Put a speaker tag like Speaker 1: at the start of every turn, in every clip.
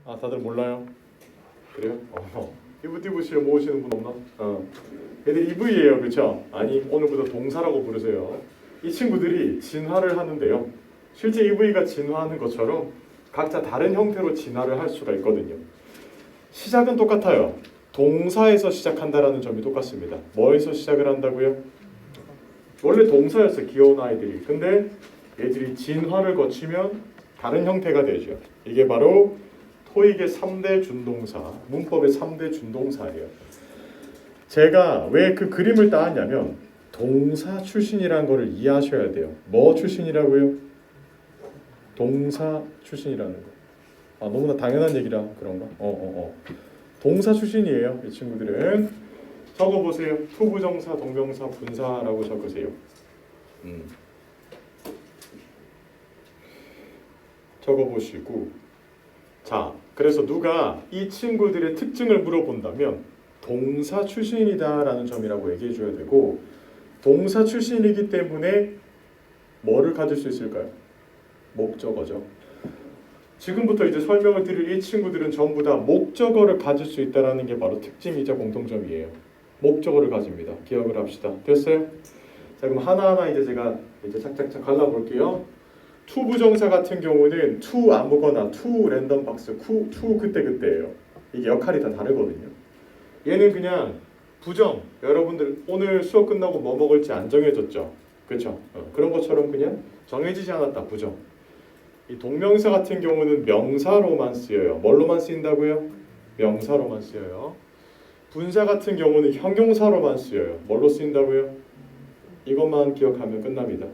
Speaker 1: 아 다들 몰라요? 그래요? 이브디브시를 모으시는 분 없나? 얘들 EV예요, 그렇죠? 아니 오늘부터 동사라고 부르세요. 이 친구들이 진화를 하는데요. 실제 EV가 진화하는 것처럼 각자 다른 형태로 진화를 할 수가 있거든요. 시작은 똑같아요. 동사에서 시작한다라는 점이 똑같습니다. 뭐에서 시작을 한다고요? 원래 동사였어, 귀여운 아이들이. 근데 얘들이 진화를 거치면 다른 형태가 되죠. 이게 바로 토익의 3대 준동사, 문법의 3대 준동사예요. 제가 왜 그 그림을 따왔냐면 동사 출신이라는 거를 이해하셔야 돼요. 뭐 출신이라고요? 동사 출신이라는 거. 너무나 당연한 얘기라 그런가? 동사 출신이에요. 이 친구들은. 적어보세요. 투부정사, 동명사, 분사라고 적으세요. 적어보시고, 자, 그래서 누가 이 친구들의 특징을 물어본다면 동사 출신이다라는 점이라고 얘기해줘야 되고, 동사 출신이기 때문에 뭐를 가질 수 있을까요? 목적어죠. 지금부터 이제 설명을 드릴 이 친구들은 전부 다 목적어를 가질 수 있다는 게 바로 특징이자 공통점이에요. 목적어를 가집니다. 기억을 합시다. 됐어요? 자, 그럼 하나하나 이제 제가 착착착 갈라볼게요. 투 부정사 같은 경우는 투 아무거나, 투 랜덤 박스, 투 그때그때예요. 이게 역할이 다 다르거든요. 얘는 그냥 부정, 여러분들 오늘 수업 끝나고 뭐 먹을지 안 정해졌죠? 그렇죠? 그런 것처럼 그냥 정해지지 않았다, 부정. 이 동명사 같은 경우는 명사로만 쓰여요. 뭘로만 쓰인다고요? 명사로만 쓰여요. 분사 같은 경우는 형용사로만 쓰여요. 뭘로 쓰인다고요? 이것만 기억하면 끝납니다.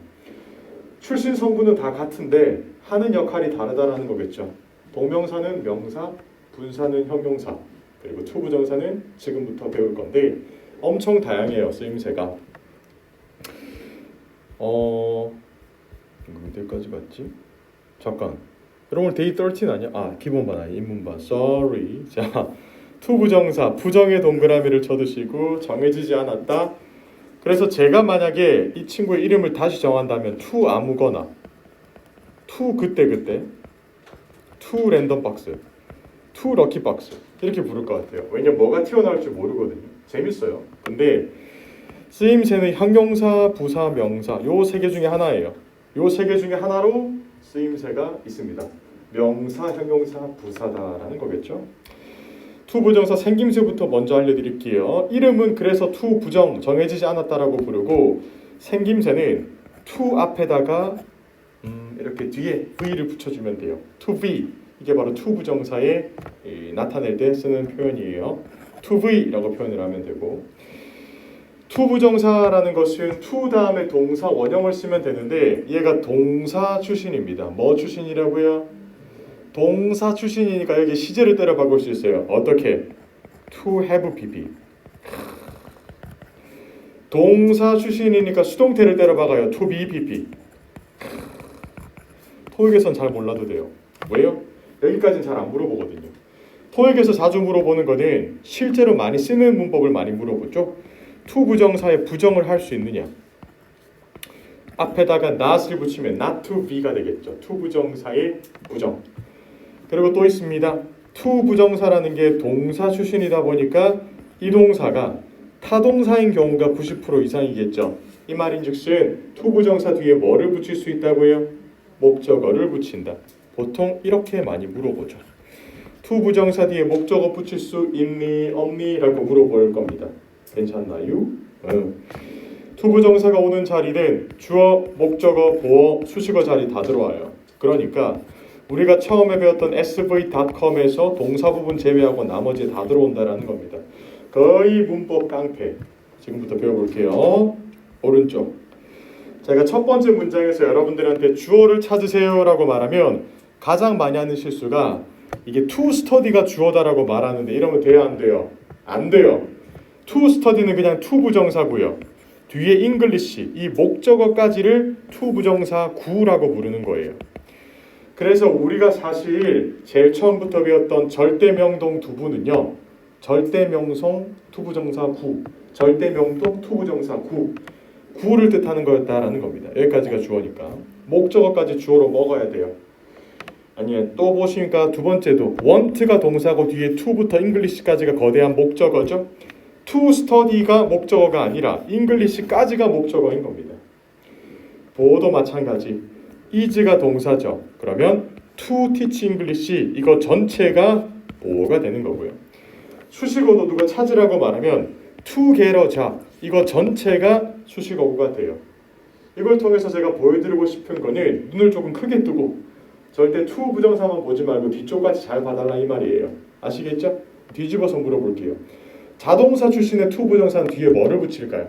Speaker 1: 출신 성분은 다 같은데 하는 역할이 다르다라는 거겠죠. 동명사는 명사, 분사는 형용사, 그리고 투부정사는 지금부터 배울 건데 엄청 다양해요. 쓰임새가. 이거 어디까지 갔지? 잠깐. 여러분 데이 13 아니야? 기본반 아니 인문반. Sorry. 자, 투부정사 부정의 동그라미를 쳐두시고 정해지지 않았다. 그래서 제가 만약에 이 친구의 이름을 다시 정한다면 투 아무거나, 투 그때그때, 투 랜덤 박스, 투 럭키 박스 이렇게 부를 것 같아요. 왜냐면 뭐가 튀어나올 줄 모르거든요. 재밌어요. 근데 쓰임새는 형용사, 부사, 명사 요 세 개 중에 하나예요. 요 세 개 중에 하나로 쓰임새가 있습니다. 명사, 형용사, 부사다라는 거겠죠. 투 부정사 생김새부터 먼저 알려드릴게요. 이름은 그래서 투 부정 정해지지 않았다라고 부르고 생김새는 투 앞에다가 이렇게 뒤에 v를 붙여주면 돼요. to be 이게 바로 투 부정사에 나타낼 때 쓰는 표현이에요. to be라고 표현을 하면 되고 투 부정사라는 것은 to 다음에 동사 원형을 쓰면 되는데 얘가 동사 출신입니다. 뭐 출신이라고요? 동사 출신이니까 여기 시제를 때려 박을 수 있어요. 어떻게? To have pp. 동사 출신이니까 수동태를 때려 박아요. To be pp. 토익에선 잘 몰라도 돼요. 왜요? 여기까지는 잘 안 물어보거든요. 토익에서 자주 물어보는 거는 실제로 많이 쓰는 문법을 많이 물어보죠. to 부정사에 부정을 할 수 있느냐. 앞에다가 not을 붙이면 not to be가 되겠죠. to 부정사의 부정. 그리고 또 있습니다. to 부정사라는 게 동사 출신이다 보니까 이 동사가 타동사인 경우가 90% 이상이겠죠. 이 말인즉슨 to 부정사 뒤에 뭐를 붙일 수 있다고요? 목적어를 붙인다. 보통 이렇게 많이 물어보죠. to 부정사 뒤에 목적어 붙일 수 있니 없니? 라고 물어볼 겁니다. 괜찮나요? to 부정사가 오는 자리는 주어, 목적어, 보어, 수식어 자리 다 들어와요. 그러니까 우리가 처음에 배웠던 sv.com에서 동사 부분 제외하고 나머지 다 들어온다라는 겁니다. 거의 문법 깡패. 지금부터 배워볼게요. 오른쪽. 제가 첫 번째 문장에서 여러분들한테 주어를 찾으세요라고 말하면 가장 많이 하는 실수가 이게 to study가 주어다라고 말하는데 이러면 돼요, 안 돼요? 안 돼요. to study는 그냥 to 부정사고요. 뒤에 English, 이 목적어까지를 to 부정사 구라고 부르는 거예요. 그래서 우리가 사실 제일 처음부터 배웠던 절대명동 두부는요. 절대명성 투부정사 구, 절대명동 투부정사 구, 구를 뜻하는 거였다라는 겁니다. 여기까지가 주어니까 목적어까지 주어로 먹어야 돼요. 아니요. 또 보시니까 두 번째도 want가 동사고 뒤에 to부터 English까지가 거대한 목적어죠. to study가 목적어가 아니라 English까지가 목적어인 겁니다. 보도 마찬가지. is가 동사죠. 그러면 to teach English 이거 전체가 보어가 되는 거고요. 수식어도 누가 찾으라고 말하면 to get a job 이거 전체가 수식어가 돼요. 이걸 통해서 제가 보여드리고 싶은 거는 눈을 조금 크게 뜨고 절대 to 부정사만 보지 말고 뒤쪽까지 잘 봐달라 이 말이에요. 아시겠죠? 뒤집어서 물어볼게요. 자동사 출신의 to 부정사는 뒤에 뭐를 붙일까요?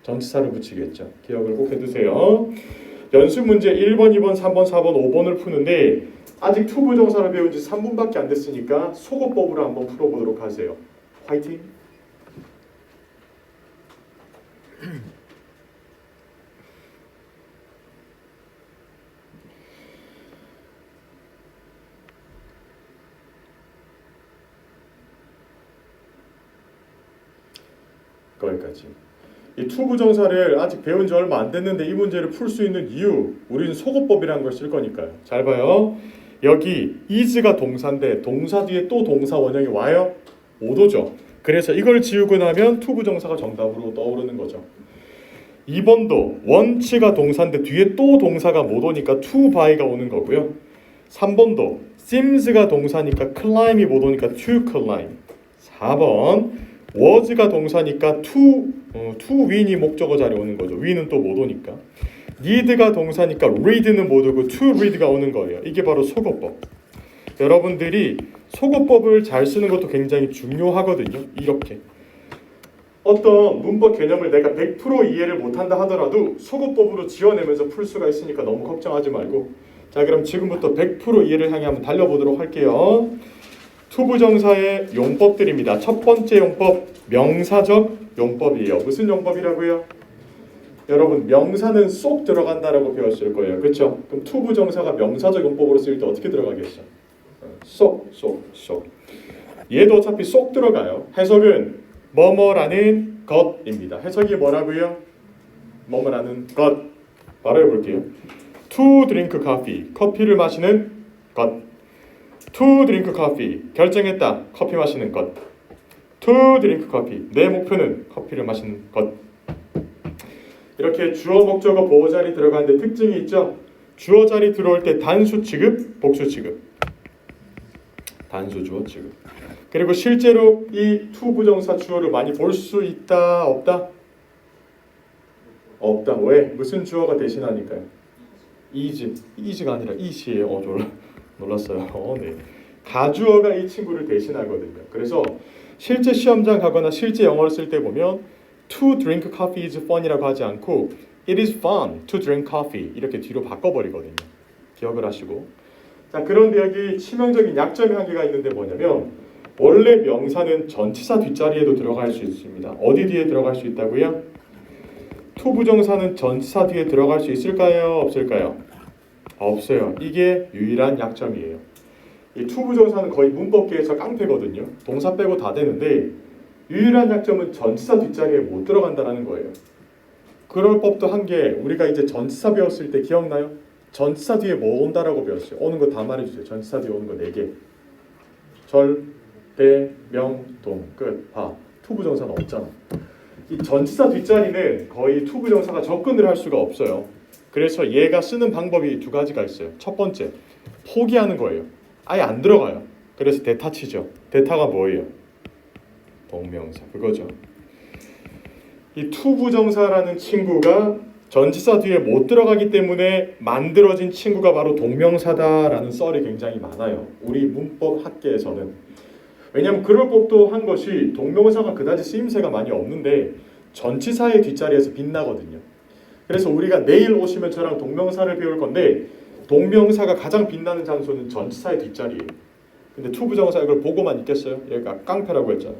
Speaker 1: 전치사를 붙이겠죠. 기억을 꼭 해두세요. 연습 문제 1번, 2번, 3번, 4번, 5번을 푸는데 아직 to 부정사를 배운 지 3분밖에 안 됐으니까 속어법으로 한번 풀어보도록 하세요. 화이팅! 거기까지. 이 to 부정사를 아직 배운 지 얼마 안 됐는데 이 문제를 풀 수 있는 이유 우리는 속어법이라는 걸 쓸 거니까요. 잘 봐요. 여기 is가 동사인데 동사 뒤에 또 동사 원형이 와요? 못 오죠. 그래서 이걸 지우고 나면 to 부정사가 정답으로 떠오르는 거죠. 2번도 want가 동사인데 뒤에 또 동사가 못 오니까 to by가 오는 거고요. 3번도 seems가 동사니까 climb이 못 오니까 to climb. 4번 was가 동사니까 to win이 목적어 자리에 오는 거죠. win은 또 못 오니까. need가 동사니까 read는 못 오고 to read가 오는 거예요. 이게 바로 속어법. 여러분들이 속어법을 잘 쓰는 것도 굉장히 중요하거든요. 이렇게 어떤 문법 개념을 내가 100% 이해를 못한다 하더라도 속어법으로 지어내면서 풀 수가 있으니까 너무 걱정하지 말고 자 그럼 지금부터 100% 이해를 향해 한번 달려보도록 할게요. to 부정사의 용법들입니다. 첫 번째 용법 명사적 용법이에요. 무슨 용법이라고요? 여러분 명사는 쏙 들어간다라고 배웠을 거예요. 그렇죠? 그럼 to 부정사가 명사적 용법으로 쓰일 때 어떻게 들어가겠어? 쏙. 얘도 어차피 쏙 들어가요. 해석은 뭐뭐라는 것입니다. 해석이 뭐라고요? 뭐뭐라는 것. 바로 해볼게요. to drink coffee. 커피를 마시는 것. to drink coffee. 결정했다. 커피 마시는 것. to drink coffee. 내 목표는 커피를 마시는 것. 이렇게 주어 목적어 보호 자리 들어가는데 특징이 있죠. 주어 자리 들어올 때 단수 취급, 복수 취급. 단수 주어 취급. 그리고 실제로 이 to 부정사 주어를 많이 볼 수 있다, 없다? 없다. 왜? 무슨 주어가 대신하니까요? is가 아니라 is예요. 놀랐어요. 네. 가주어가 이 친구를 대신하거든요. 그래서 실제 시험장 가거나 실제 영어를 쓸 때 보면 to drink coffee is fun이라고 하지 않고 it is fun to drink coffee 이렇게 뒤로 바꿔버리거든요. 기억을 하시고 자 그런데 여기 치명적인 약점이 한 개가 있는데 뭐냐면 원래 명사는 전치사 뒷자리에도 들어갈 수 있습니다. 어디 뒤에 들어갈 수 있다고요? to 부정사는 전치사 뒤에 들어갈 수 있을까요? 없을까요? 없어요. 이게 유일한 약점이에요. 이 to 부정사는 거의 문법계에서 깡패거든요. 동사 빼고 다 되는데 유일한 약점은 전치사 뒷자리에 못 들어간다는 거예요. 그럴 법도 한 게 우리가 이제 전치사 배웠을 때 기억나요? 전치사 뒤에 뭐 온다라고 배웠어요. 오는 거 다 말해주세요. 전치사 뒤에 오는 거 4개. 절, 대, 명, 동, 끝, 바. to 부정사는 없잖아. 이 전치사 뒷자리는 거의 to 부정사가 접근을 할 수가 없어요. 그래서 얘가 쓰는 방법이 두 가지가 있어요. 첫 번째, 포기하는 거예요. 아예 안 들어가요. 그래서 대타 치죠. 대타가 뭐예요? 동명사. 그거죠. 이 to 부정사라는 친구가 전치사 뒤에 못 들어가기 때문에 만들어진 친구가 바로 동명사다라는 썰이 굉장히 많아요. 우리 문법 학계에서는. 왜냐하면 그럴 법도 한 것이 동명사가 그다지 쓰임새가 많이 없는데 전치사의 뒷자리에서 빛나거든요. 그래서 우리가 내일 오시면 저랑 동명사를 배울 건데 동명사가 가장 빛나는 장소는 전치사의 뒷자리예요. 근데 to 부정사 이걸 보고만 있겠어요? 얘가 깡패라고 했잖아.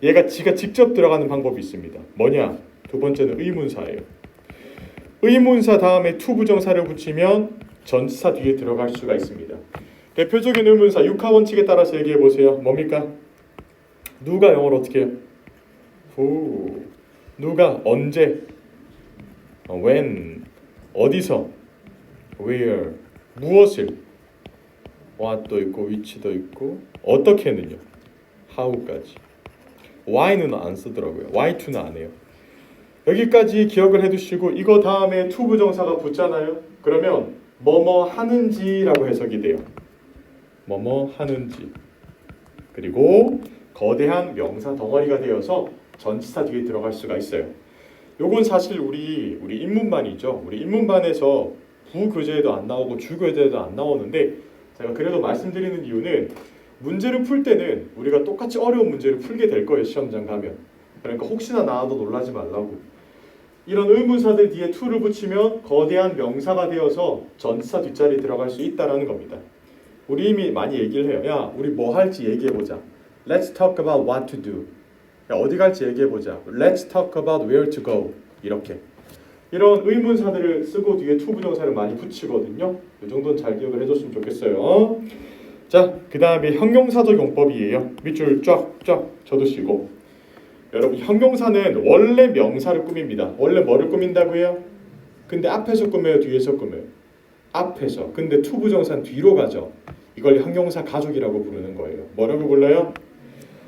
Speaker 1: 얘가 지가 직접 들어가는 방법이 있습니다. 뭐냐? 두 번째는 의문사예요. 의문사 다음에 to 부정사를 붙이면 전치사 뒤에 들어갈 수가 있습니다. 대표적인 의문사 육하 원칙에 따라서 얘기해 보세요. 뭡니까? 누가 영어로 어떻게 해요? Who. 누가 언제? When. 어디서? Where. 무엇을? what도 있고 which도 있고 어떻게는요. how까지. why는 안 쓰더라고요. why to는 안 해요. 여기까지 기억을 해두시고 이거 다음에 to 부정사가 붙잖아요. 그러면 뭐뭐 하는지라고 해석이 돼요. 뭐뭐 하는지. 그리고 거대한 명사 덩어리가 되어서 전치사 뒤에 들어갈 수가 있어요. 요건 사실 우리 인문반이죠. 우리 인문반에서 부교재에도 안 나오고 주교재에도 안 나오는데 제가 그래도 말씀드리는 이유는 문제를 풀 때는 우리가 똑같이 어려운 문제를 풀게 될 거예요. 시험장 가면. 그러니까 혹시나 나와도 놀라지 말라고. 이런 의문사들 뒤에 to를 붙이면 거대한 명사가 되어서 전치사 뒷자리에 들어갈 수 있다라는 겁니다. 우리 이미 많이 얘기를 해요. 야, 우리 뭐 할지 얘기해보자. Let's talk about what to do. 야, 어디 갈지 얘기해보자. Let's talk about where to go. 이렇게. 이런 의문사들을 쓰고 뒤에 to 부정사를 많이 붙이거든요. 이 정도는 잘 기억을 해줬으면 좋겠어요. 자, 그 다음에 형용사적 용법이에요. 밑줄 쫙쫙 쳐두시고. 여러분, 형용사는 원래 명사를 꾸밉니다. 원래 뭐를 꾸민다고요? 근데 앞에서 꾸며요, 뒤에서 꾸며요? 앞에서. 근데 to 부정사는 뒤로 가죠. 이걸 형용사 가족이라고 부르는 거예요. 뭐라고 불러요?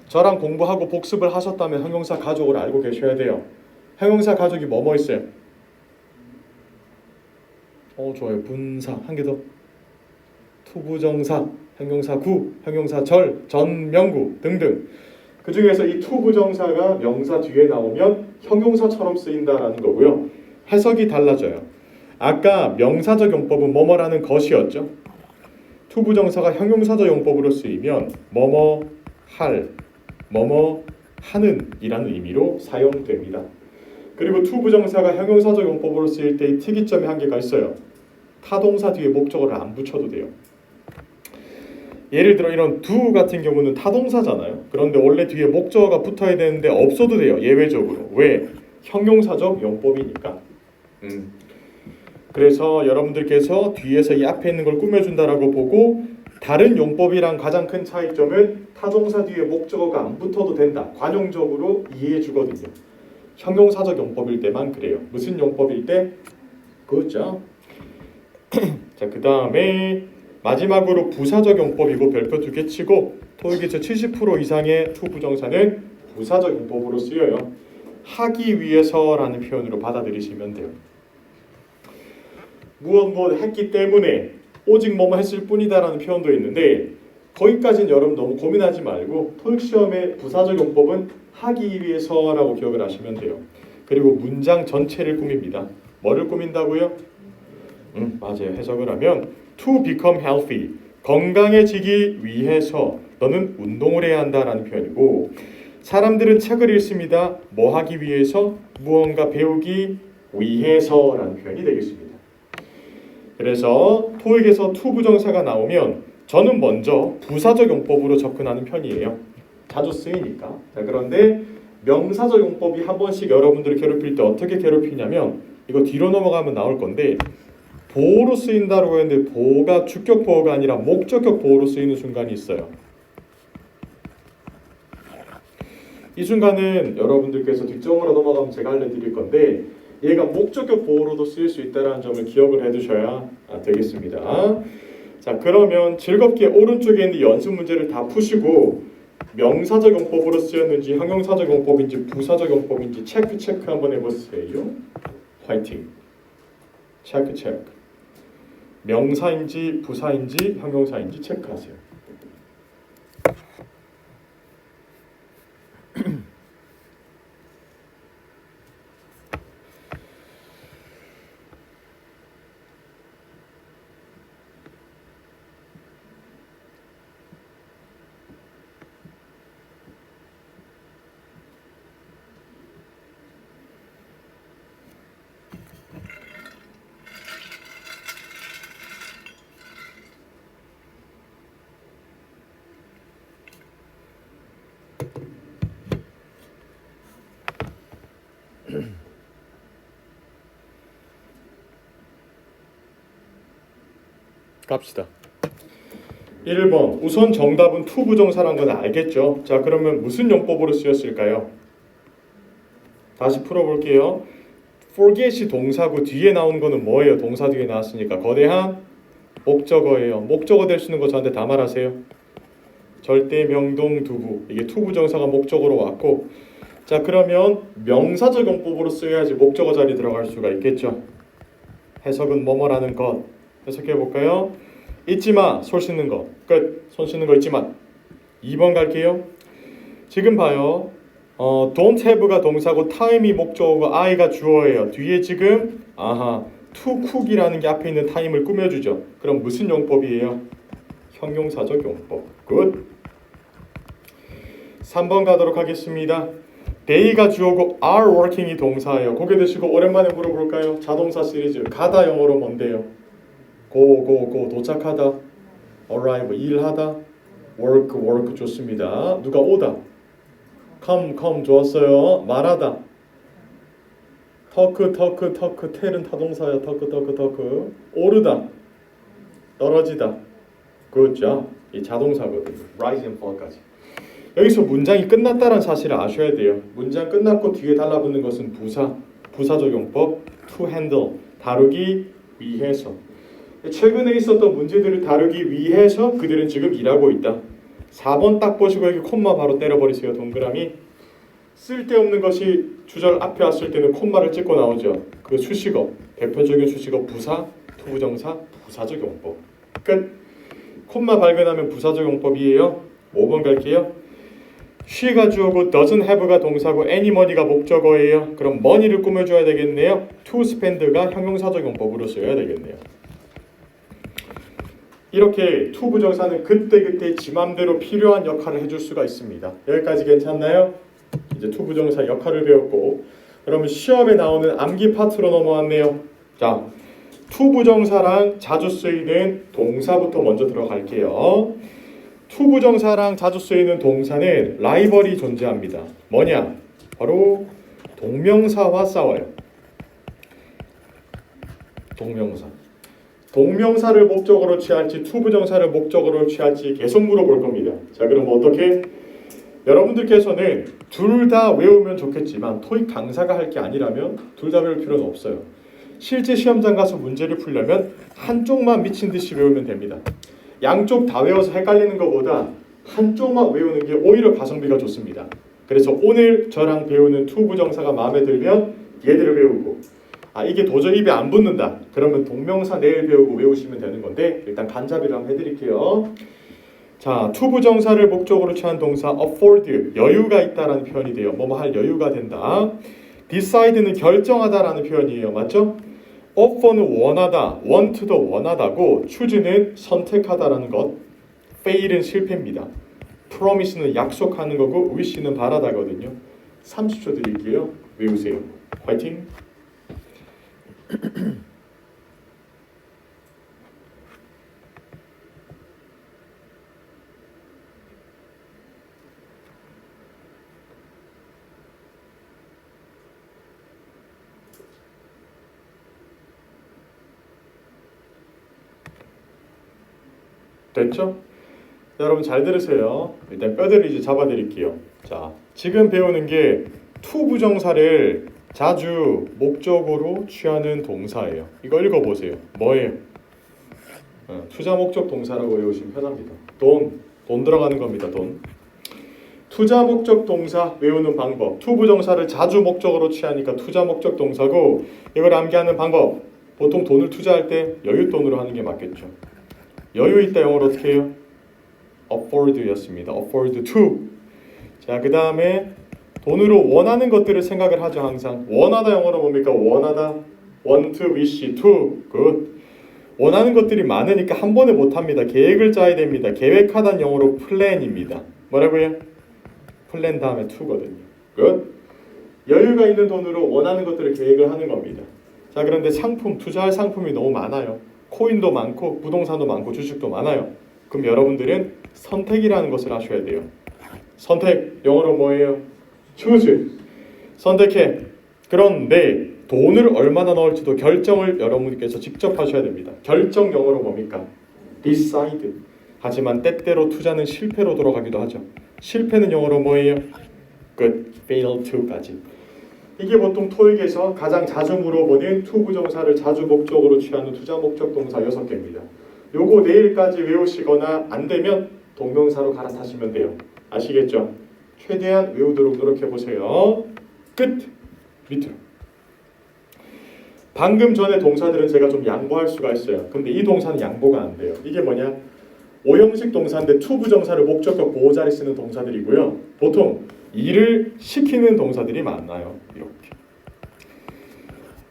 Speaker 1: 저랑 공부하고 복습을 하셨다면 형용사 가족을 알고 계셔야 돼요. 형용사 가족이 뭐뭐 있어요? 좋아요. 분사. 한 개 더. to 부정사, 형용사 구, 형용사 절, 전명구 등등. 그 중에서 이 to 부정사가 명사 뒤에 나오면 형용사처럼 쓰인다라는 거고요. 해석이 달라져요. 아까 명사적 용법은 뭐뭐라는 것이었죠. to 부정사가 형용사적 용법으로 쓰이면 뭐뭐 할, 뭐뭐 하는 이라는 의미로 사용됩니다. 그리고 to 부정사가 형용사적 용법으로 쓰일 때의 특이점이 한 개가 있어요. 타동사 뒤에 목적어를 안 붙여도 돼요. 예를 들어 이런 do 같은 경우는 타동사잖아요. 그런데 원래 뒤에 목적어가 붙어야 되는데 없어도 돼요. 예외적으로. 왜? 형용사적 용법이니까. 그래서 여러분들께서 뒤에서 이 앞에 있는 걸 꾸며준다라고 보고 다른 용법이랑 가장 큰 차이점은 타동사 뒤에 목적어가 안 붙어도 된다. 관용적으로 이해해 주거든요. 형용사적 용법일 때만 그래요. 무슨 용법일 때? 그렇죠. 자, 그 다음에 마지막으로 부사적 용법이고 별표 2개 치고 토익에서 70% 이상의 to 부정사는 부사적 용법으로 쓰여요. 하기 위해서라는 표현으로 받아들이시면 돼요. 무엇 했기 때문에 오직 뭐뭐 했을 뿐이다라는 표현도 있는데 거기까지는 여러분 너무 고민하지 말고 토익 시험의 부사적 용법은 하기 위해서라고 기억을 하시면 돼요. 그리고 문장 전체를 꾸밉니다. 뭐를 꾸민다고요? 맞아요. 해석을 하면 to become healthy, 건강해지기 위해서 너는 운동을 해야 한다라는 표현이고 사람들은 책을 읽습니다. 뭐 하기 위해서? 무언가 배우기 위해서라는 표현이 되겠습니다. 그래서 토익에서 to 부정사가 나오면 저는 먼저 부사적 용법으로 접근하는 편이에요. 자주 쓰이니까. 자, 그런데 명사적 용법이 한 번씩 여러분들을 괴롭힐 때 어떻게 괴롭히냐면 이거 뒤로 넘어가면 나올 건데 보호로 쓰인다고 했는데 보호가 주격 보호가 아니라 목적격 보호로 쓰이는 순간이 있어요. 이 순간은 여러분들께서 뒷정으로 넘어가면 제가 알려드릴 건데 얘가 목적격 보호로도 쓰일 수 있다는 점을 기억을 해두셔야 되겠습니다. 자, 그러면 즐겁게 오른쪽에 있는 연습 문제를 다 푸시고 명사적 용법으로 쓰였는지 형용사적 용법인지 부사적 용법인지 체크 한번 해보세요. 화이팅. 체크. 명사인지 부사인지 형용사인지 체크하세요. 갑시다. 1번 우선 정답은 to 부정사란 건 알겠죠? 자, 그러면 무슨 용법으로 쓰였을까요? 다시 풀어볼게요. forget이 동사고 뒤에 나온 거는 뭐예요? 동사 뒤에 나왔으니까 거대한 목적어예요. 목적어 될 수 있는 거 저한테 다 말하세요. 절대 명동 두부. 이게 투부정사가 목적어로 왔고, 자 그러면 명사적 용법으로 쓰여야지 목적어 자리 들어갈 수가 있겠죠. 해석은 뭐뭐라는 것. 해석해 볼까요? 잊지마. 손 씻는 거. 끝. 손 씻는 거 잊지마. 2번 갈게요. 지금 봐요. don't have가 동사고 time이 목적어고 I가 주어예요. 뒤에 지금 to cook이라는 게 앞에 있는 time을 꾸며주죠. 그럼 무슨 용법이에요? 형용사적 용법. 굿. 3번 가도록 하겠습니다. they가 주어고 are working이 동사예요. 고개 드시고 오랜만에 물어볼까요? 자동사 시리즈. 가다 영어로 뭔데요? go 도착하다. arrive 일하다. work 좋습니다. 누가 오다. come 좋았어요. 말하다. talk 텔은 타동사야. talk 오르다. 떨어지다. 그렇죠. 이 자동사거든요. rise and fall까지. 여기서 문장이 끝났다는 사실을 아셔야 돼요. 문장 끝났고 뒤에 달라붙는 것은 부사적 용법 to handle, 다루기 위해서. 최근에 있었던 문제들을 다루기 위해서 그들은 지금 일하고 있다. 4번 딱 보시고 여기 콤마 바로 때려버리세요. 동그라미. 쓸데없는 것이 주절 앞에 왔을 때는 콤마를 찍고 나오죠. 그 수식어, 대표적인 수식어 부사, 투부정사, 부사적 용법. 끝. 콤마 발견하면 부사적 용법이에요. 5번 갈게요. she가 주어고 doesn't have가 동사고 anymoney가 목적어예요. 그럼 money를 꾸며줘야 되겠네요. to spend가 형용사적 용법으로 써야 되겠네요. 이렇게 to 부정사는 그때그때 지 맘대로 필요한 역할을 해줄 수가 있습니다. 여기까지 괜찮나요? 이제 to 부정사 역할을 배웠고, 그러면 시험에 나오는 암기 파트로 넘어왔네요. 자, to 부정사랑 자주 쓰이는 동사부터 먼저 들어갈게요. to 부정사랑 자주 쓰이는 동사는 라이벌이 존재합니다. 뭐냐? 바로 동명사와 싸워요. 동명사를 목적으로 취할지 to 부정사를 목적으로 취할지 계속 물어볼 겁니다. 자, 그럼 어떻게? 여러분들께서는 둘 다 외우면 좋겠지만 토익 강사가 할 게 아니라면 둘 다 외울 필요는 없어요. 실제 시험장 가서 문제를 풀려면 한쪽만 미친 듯이 외우면 됩니다. 양쪽 다 외워서 헷갈리는 것보다 한쪽만 외우는 게 오히려 가성비가 좋습니다. 그래서 오늘 저랑 배우는 to 부정사가 마음에 들면 얘들을 외우고, 이게 도저히 입에 안 붙는다. 그러면 동명사 내일 배우고 외우시면 되는 건데 일단 간잡이를 한번 해드릴게요. 자, to 부정사를 목적으로 취한 동사 afford, 여유가 있다라는 표현이 돼요. 뭐뭐 할 여유가 된다. decide는 결정하다라는 표현이에요. 맞죠? offer는 원하다, want도 원하다고, choose는 선택하다라는 것, fail은 실패입니다. promise는 약속하는 거고, wish는 바라다거든요. 30초 드릴게요. 외우세요. 화이팅! 됐죠? 여러분 잘 들으세요. 일단 뼈대를 이제 잡아드릴게요. 자, 지금 배우는 게 to 부정사를 자주 목적으로 취하는 동사예요. 이거 읽어보세요. 뭐예요? 투자 목적 동사라고 외우시면 편합니다. 돈 들어가는 겁니다. 돈. 투자 목적 동사 외우는 방법. to 부정사를 자주 목적으로 취하니까 투자 목적 동사고, 이걸 암기하는 방법. 보통 돈을 투자할 때 여윳돈으로 하는 게 맞겠죠. 여유 있다 영어로 어떻게 해요? afford였습니다. afford to. 자, 그 다음에 돈으로 원하는 것들을 생각을 하죠. 항상 원하다 영어로 뭡니까? 원하다. want, wish, to. good. 원하는 것들이 많으니까 한 번에 못합니다. 계획을 짜야 됩니다. 계획하다는 영어로 plan입니다. 뭐라고요? plan 다음에 to거든요. good. 여유가 있는 돈으로 원하는 것들을 계획을 하는 겁니다. 자, 그런데 상품, 투자할 상품이 너무 많아요. 코인도 많고 부동산도 많고 주식도 많아요. 그럼 여러분들은 선택이라는 것을 하셔야 돼요. 선택, 영어로 뭐예요? choose. 선택해. 그런데 돈을 얼마나 넣을지도 결정을 여러분께서 직접 하셔야 됩니다. 결정 영어로 뭡니까? decide. 하지만 때때로 투자는 실패로 돌아가기도 하죠. 실패는 영어로 뭐예요? good, fail to까지. 이게 보통 토익에서 가장 자주 물어보는 to 부정사를 자주 목적으로 취하는 투자 목적 동사 6개입니다. 요거 내일까지 외우시거나 안 되면 동명사로 갈아타시면 돼요. 아시겠죠? 최대한 외우도록 노력해 보세요. 끝. 밑으로. 방금 전에 동사들은 제가 좀 양보할 수가 있어요. 근데 이 동사는 양보가 안 돼요. 이게 뭐냐? 오형식 동사인데 to 부정사를 목적격 보호자리 쓰는 동사들이고요. 보통 일을 시키는 동사들이 많아요. 이렇게.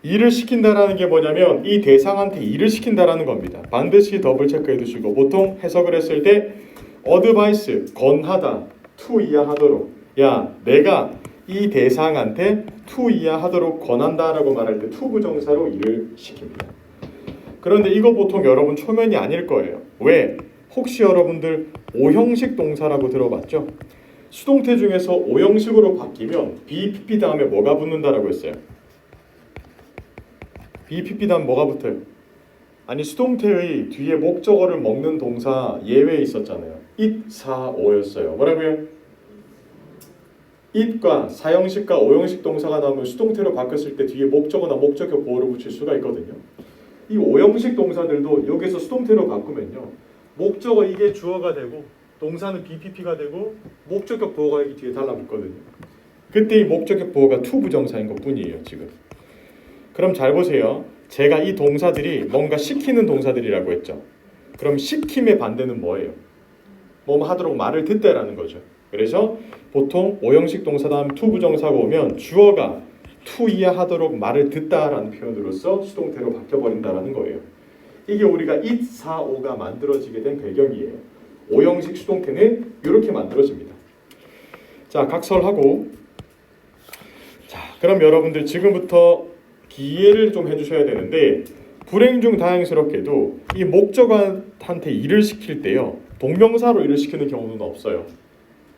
Speaker 1: 일을 시킨다라는 게 뭐냐면 이 대상한테 일을 시킨다라는 겁니다. 반드시 더블 체크해 두시고 보통 해석을 했을 때 어드바이스, 권하다, to 이하하도록 야 내가 이 대상한테 to 이하하도록 권한다라고 말할 때 to 부정사로 일을 시킵니다. 그런데 이거 보통 여러분 초면이 아닐 거예요. 왜? 혹시 여러분들 오형식 동사라고 들어봤죠? 수동태 중에서 오형식으로 바뀌면 BPP 다음에 뭐가 붙는다라고 했어요? BPP 다음 뭐가 붙어요? 아니 수동태의 뒤에 목적어를 먹는 동사 예외에 있었잖아요. it, 사, 오였어요. 뭐라고요? it과 사형식과 오형식 동사가 나오면 수동태로 바뀌었을 때 뒤에 목적어나 목적격 보호를 붙일 수가 있거든요. 이 오형식 동사들도 여기서 수동태로 바꾸면요. 목적어 이게 주어가 되고 동사는 BPP가 되고 목적격 보호가 여기 뒤에 달라붙거든요. 그때 이 목적격 보호가 to 부정사인 것뿐이에요. 지금. 그럼 잘 보세요. 제가 이 동사들이 뭔가 시키는 동사들이라고 했죠. 그럼 시킴의 반대는 뭐예요? 뭐 하도록 말을 듣다라는 거죠. 그래서 보통 오형식 동사 다음 to 부정사가 오면 주어가 to 이하하도록 말을 듣다라는 표현으로서 수동태로 바뀌어버린다라는 거예요. 이게 우리가 it, 사, 오가 만들어지게 된 배경이에요. 오형식 수동태는 이렇게 만들어집니다. 자, 각설하고 자, 그럼 여러분들 지금부터 기회를 좀 해주셔야 되는데 불행 중 다행스럽게도 이 목적어한테 일을 시킬 때요. 동명사로 일을 시키는 경우는 없어요.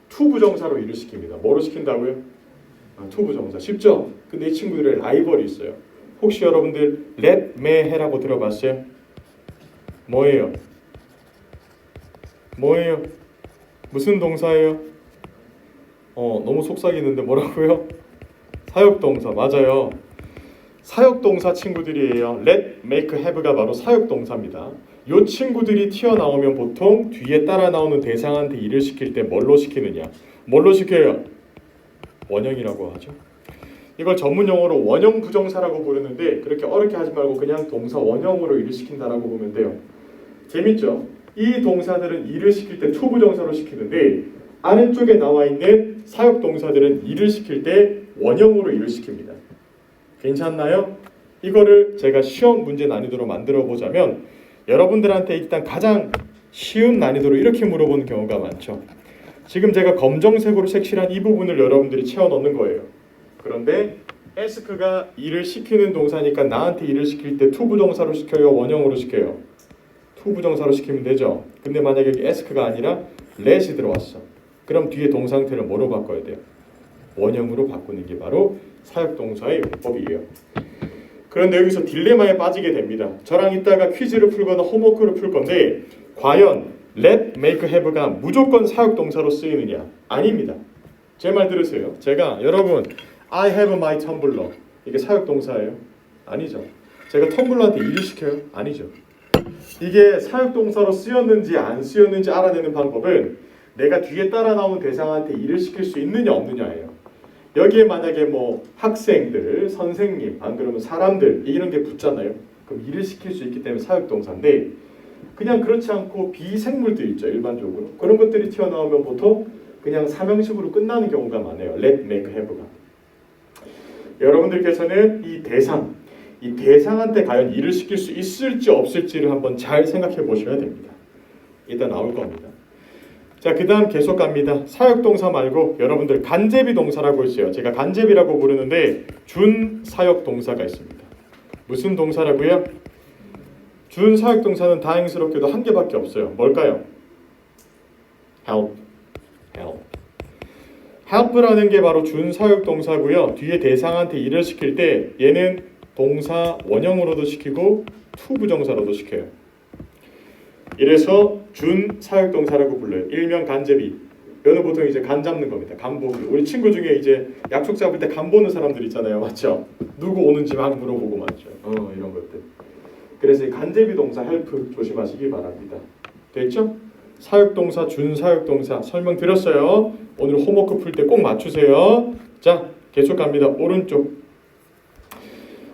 Speaker 1: to 부정사로 일을 시킵니다. 뭐로 시킨다고요? to 부정사. 쉽죠? 근데 이 친구들의 라이벌이 있어요. 혹시 여러분들 let me 해라고 들어봤어요? 뭐예요? 뭐예요? 무슨 동사예요? 너무 속삭이는데 뭐라고요? 사역동사. 맞아요. 사역동사 친구들이에요. let, make, have가 바로 사역동사입니다. 이 친구들이 튀어나오면 보통 뒤에 따라 나오는 대상한테 일을 시킬 때 뭘로 시키느냐? 뭘로 시켜요? 원형이라고 하죠. 이걸 전문 용어로 원형 부정사라고 부르는데 그렇게 어렵게 하지 말고 그냥 동사 원형으로 일을 시킨다라고 보면 돼요. 재밌죠? 이 동사들은 일을 시킬 때 to 부정사로 시키는데 아래쪽에 나와 있는 사역 동사들은 일을 시킬 때 원형으로 일을 시킵니다. 괜찮나요? 이거를 제가 시험 문제 난이도로 만들어 보자면 여러분들한테 일단 가장 쉬운 난이도로 이렇게 물어보는 경우가 많죠. 지금 제가 검정색으로 색칠한 이 부분을 여러분들이 채워 넣는 거예요. 그런데 ask가 일을 시키는 동사니까 나한테 일을 시킬 때 to 부정사로 시켜요? 원형으로 시켜요? to 부정사로 시키면 되죠. 근데 만약에 여기 ask가 아니라 let이 들어왔어. 그럼 뒤에 동사형태를 뭐로 바꿔야 돼요? 원형으로 바꾸는 게 바로 사역동사의 용법이에요. 그런데 여기서 딜레마에 빠지게 됩니다. 저랑 이따가 퀴즈를 풀거나 홈워크를 풀 건데 과연 let, make, have가 무조건 사역동사로 쓰이느냐? 아닙니다. 제 말 들으세요. 제가 여러분 I have my 텀블러 이게 사역동사예요? 아니죠. 제가 텀블러한테 일을 시켜요? 아니죠. 이게 사역동사로 쓰였는지 안 쓰였는지 알아내는 방법은 내가 뒤에 따라 나오는 대상한테 일을 시킬 수 있느냐 없느냐예요. 여기에 만약에 뭐 학생들, 선생님, 안 그러면 사람들 이런 게 붙잖아요. 그럼 일을 시킬 수 있기 때문에 사역동사인데 그냥 그렇지 않고 비생물들 있죠. 일반적으로. 그런 것들이 튀어나오면 보통 그냥 사명식으로 끝나는 경우가 많아요. let, make, have가. 여러분들께서는 이 대상한테 과연 일을 시킬 수 있을지 없을지를 한번 잘 생각해 보셔야 됩니다. 일단 나올 겁니다. 자, 그 다음 계속 갑니다. 사역동사 말고 여러분들 간제비 동사라고 있어요. 제가 간제비라고 부르는데 준사역동사가 있습니다. 무슨 동사라고요? 준사역동사는 다행스럽게도 한 개밖에 없어요. 뭘까요? help. help라는 게 바로 준사역동사고요. 뒤에 대상한테 일을 시킬 때 얘는 동사 원형으로도 시키고 to 부정사로도 시켜요. 이래서 준사역동사라고 불러요. 일명 간제비. 이거는 보통 이제 간 잡는 겁니다. 간 보기. 우리 친구 중에 이제 약속 잡을 때 간 보는 사람들 있잖아요. 맞죠? 누구 오는지 막 물어보고 맞죠? 이런 것들. 그래서 이 간접비 동사 help 조심하시기 바랍니다. 됐죠? 사역동사, 준사역동사 설명드렸어요. 오늘 홈워크 풀 때 꼭 맞추세요. 자, 계속 갑니다.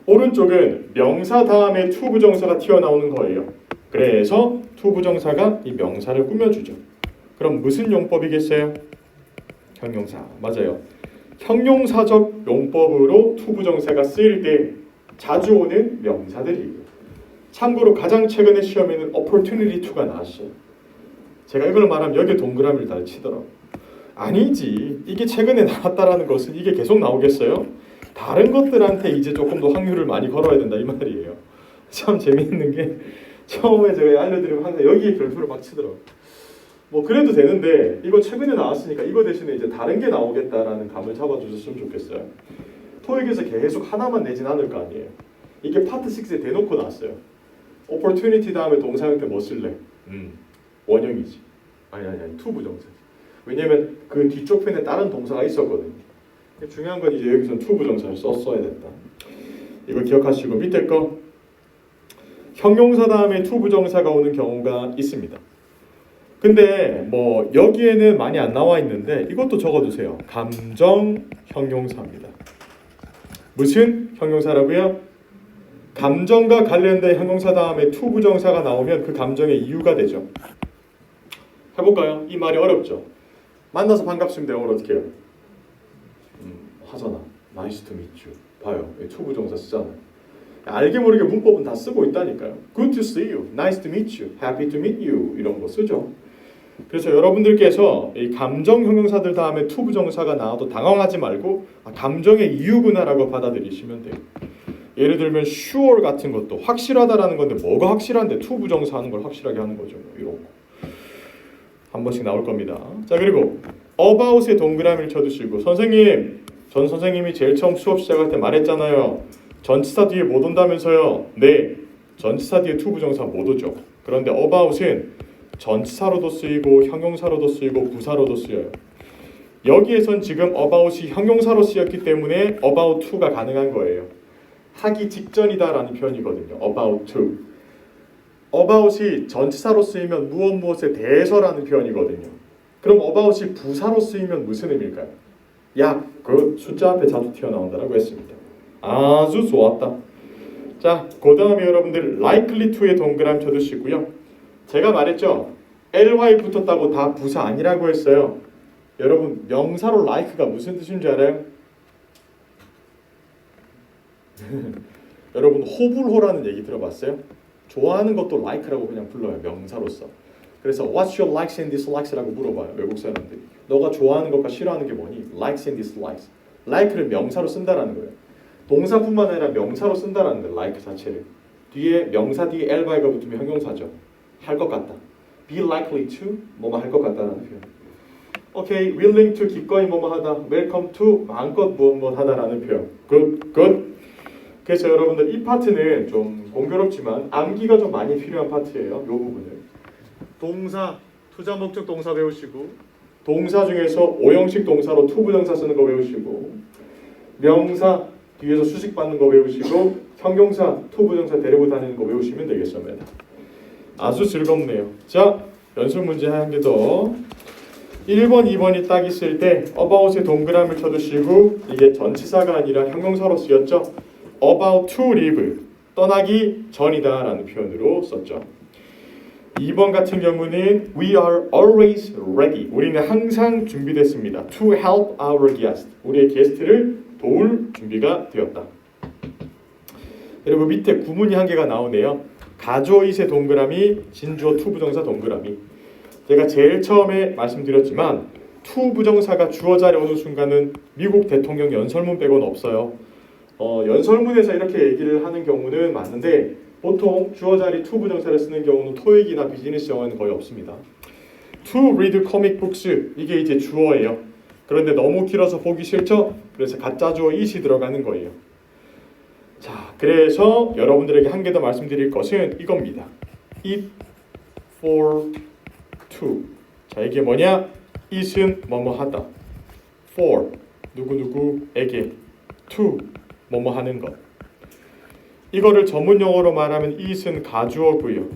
Speaker 1: 오른쪽은 명사 다음에 to 부정사가 튀어나오는 거예요. 그래서 to 부정사가 이 명사를 꾸며주죠. 그럼 무슨 용법이겠어요? 형용사. 맞아요. 형용사적 용법으로 to 부정사가 쓰일 때 자주 오는 명사들이에요. 참고로 가장 최근에 시험에는 opportunity to가 나왔어요. 제가 이걸 말하면 여기에 동그라미를 다 치더라고요. 아니지. 이게 최근에 나왔다라는 것은 이게 계속 나오겠어요? 다른 것들한테 이제 조금 더 확률을 많이 걸어야 된다 이 말이에요. 참 재미있는 게 처음에 제가 알려드리면 항상 여기에 별표를 막 치더라고요. 뭐 그래도 되는데 이거 최근에 나왔으니까 이거 대신에 이제 다른 게 나오겠다라는 감을 잡아주셨으면 좋겠어요. 토익에서 계속 하나만 내진 않을 거 아니에요. 이게 파트 6에 대놓고 나왔어요. opportunity 다음에 동사 형태 뭐 쓸래? 원형이지. 아니 to 부정사지. 왜냐면 그 뒤쪽 편에 다른 동사가 있었거든요. 중요한 건 이제 여기서는 to 부정사를 썼어야 됐다. 이거 기억하시고 밑에 거 형용사 다음에 to 부정사가 오는 경우가 있습니다. 근데 뭐 여기에는 많이 안 나와 있는데 이것도 적어두세요. 감정 형용사입니다. 무슨 형용사라고요? 감정과 관련된 형용사 다음에 to 부정사가 나오면 그 감정의 이유가 되죠. 해볼까요? 이 말이 어렵죠. 만나서 반갑습니다. 영어로 어떻게 해요? 하잖아. Nice to meet you. 봐요. to 부정사 쓰잖아요. 알게 모르게 문법은 다 쓰고 있다니까요. Good to see you. Nice to meet you. Happy to meet you. 이런 거 쓰죠. 그래서 여러분들께서 이 감정 형용사들 다음에 to 부정사가 나와도 당황하지 말고 감정의 이유구나라고 받아들이시면 돼요. 예를 들면 sure 같은 것도 확실하다라는 건데 뭐가 확실한데 to 부정사 하는 걸 확실하게 하는 거죠. 이런 거. 한 번씩 나올 겁니다. 자, 그리고 about에 동그라미를 쳐두시고 전 선생님이 제일 처음 수업 시작할 때 말했잖아요. 전치사 뒤에 못 온다면서요. 네, 전치사 뒤에 to 부정사 못 오죠. 그런데 about은 전치사로도 쓰이고 형용사로도 쓰이고 부사로도 쓰여요. 여기에선 지금 about이 형용사로 쓰였기 때문에 about to가 가능한 거예요. 하기 직전이다라는 표현이거든요. about to. about이 전치사로 쓰이면 무엇에 대해서라는 표현이거든요. 그럼 about이 부사로 쓰이면 무슨 의미일까요? 그 숫자 앞에 자주 튀어나온다라고 했습니다. 아주 좋았다. 자, 그 다음에 여러분들 likely to에 동그라미 쳐두시고요. 제가 말했죠. ly 붙었다고 다 부사 아니라고 했어요. 여러분 명사로 like가 무슨 뜻인지 알아요? 여러분 호불호라는 얘기 들어봤어요? 좋아하는 것도 like라고 그냥 불러요. 명사로서. 그래서 what's your likes and dislikes라고 물어봐요. 외국 사람들이. 너가 좋아하는 것과 싫어하는 게 뭐니? likes and dislikes. like를 명사로 쓴다라는 거예요. 동사뿐만 아니라 명사로 쓴다라는 거예요. like 자체를. 뒤에 명사 뒤에 ly가 붙으면 형용사죠. 할 것 같다. be likely to 뭐뭐 할 것 같다라는 표현. 오케이, willing to 기꺼이 뭐뭐 하다. welcome to 마음껏 무엇 하다라는 표현. good. 그래서 여러분들 이 파트는 좀 공교롭지만 암기가 좀 많이 필요한 파트예요. 이 부분을. 동사, 투자 목적 동사 배우시고 동사 중에서 오형식 동사로 to 부정사 쓰는 거 배우시고 명사 뒤에서 수식 받는 거 배우시고 형용사 to 부정사 데리고 다니는 거 배우시면 되겠습니다. 아주 즐겁네요. 자, 연습 문제 한 개 더. 1번, 2번이 딱 있을 때 about에 동그라미를 쳐두시고 이게 전치사가 아니라 형용사로 쓰였죠. about to leave, 떠나기 전이다 라는 표현으로 썼죠. 2번 같은 경우는 we are always ready, 우리는 항상 준비됐습니다. to help our guest, 우리의 게스트를 도울 준비가 되었다. 그리고 밑에 구문이 한 개가 나오네요. 가조이세 동그라미, 진주어 to 부정사 동그라미. 제가 제일 처음에 말씀드렸지만 to 부정사가 주어 자리에 오는 순간은 미국 대통령 연설문 빼고는 없어요. 연설문에서 이렇게 얘기를 하는 경우는 많은데 보통 주어 자리 to 부정사를 쓰는 경우는 토익이나 비즈니스 영어는 거의 없습니다. to read comic books, 이게 이제 주어예요. 그런데 너무 길어서 보기 싫죠? 그래서 가짜 주어 it이 들어가는 거예요. 자, 그래서 여러분들에게 한 개 더 말씀드릴 것은 이겁니다. It for to. 자, 이게 뭐냐? it은 뭐뭐 하다. for 누구누구에게. to 뭐뭐 하는 것. 이거를 전문 용어로 말하면 it은 가주어고요.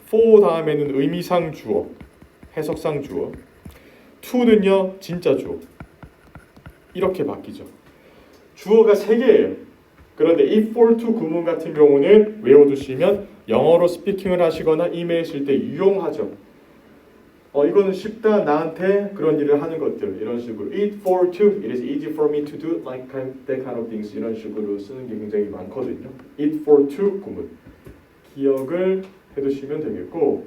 Speaker 1: for 다음에는 의미상 주어, 해석상 주어. to는요 진짜 주어. 이렇게 바뀌죠. 주어가 3개예요. 그런데 if for to 구문 같은 경우는 외워두시면 영어로 스피킹을 하시거나 이메일 쓸 때 유용하죠. 이거는 쉽다, 나한테 그런 일을 하는 것들 이런 식으로 it for to, it is easy for me to do like that kind of things 이런 식으로 쓰는 게 굉장히 많거든요. it for to 구문 기억을 해두시면 되겠고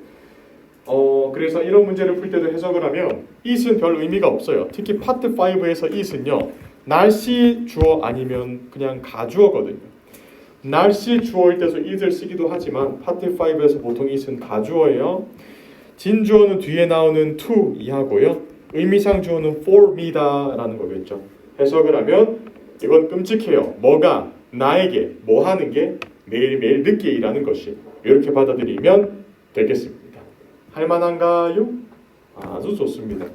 Speaker 1: 그래서 이런 문제를 풀 때도 해석을 하면 it은 별 의미가 없어요. 특히 파트 5에서 it은요 날씨 주어 아니면 그냥 가주어거든요. 날씨 주어일 때도 it을 쓰기도 하지만 파트 5에서 보통 it은 가주어예요. 진주어는 뒤에 나오는 to 이하고요. 의미상 주어는 for me다 라는 거겠죠. 해석을 하면 이건 끔찍해요. 뭐가 나에게 뭐 하는 게 매일매일 늦게 일하는 것이 이렇게 받아들이면 되겠습니다. 할만한가요? 아주 좋습니다.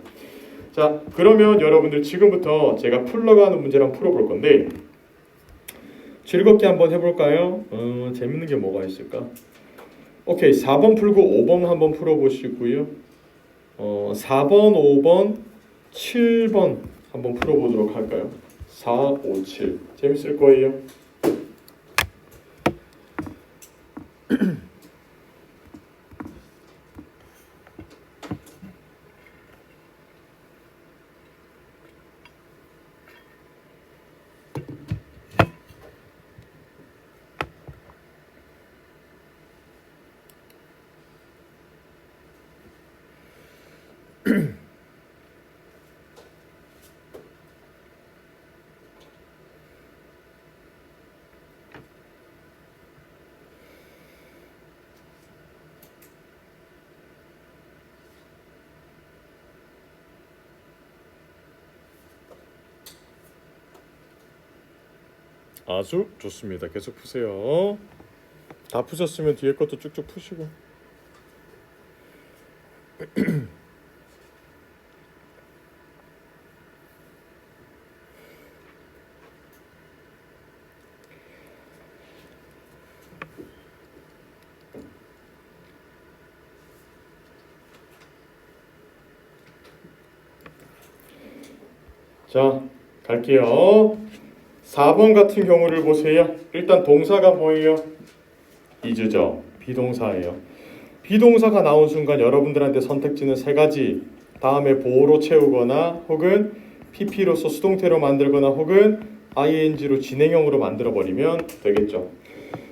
Speaker 1: 자, 그러면 여러분들 지금부터 제가 풀러가는 문제를 한번 풀어볼 건데 즐겁게 한번 해볼까요? 재밌는 게 뭐가 있을까? 오케이, 4번 풀고 5번 한번 풀어보시고요. 4번, 5번, 7번 한번 풀어보도록 할까요? 4, 5, 7 재밌을 거예요. 아주 좋습니다. 계속 푸세요. 다 푸셨으면 뒤에 것도 쭉쭉 푸시고. 자, 갈게요. 4번 같은 경우를 보세요. 일단 동사가 뭐예요? is죠. 비동사예요. 비동사가 나온 순간 여러분들한테 선택지는 3가지. 다음에 보어로 채우거나 혹은 pp로서 수동태로 만들거나 혹은 ing로 진행형으로 만들어버리면 되겠죠.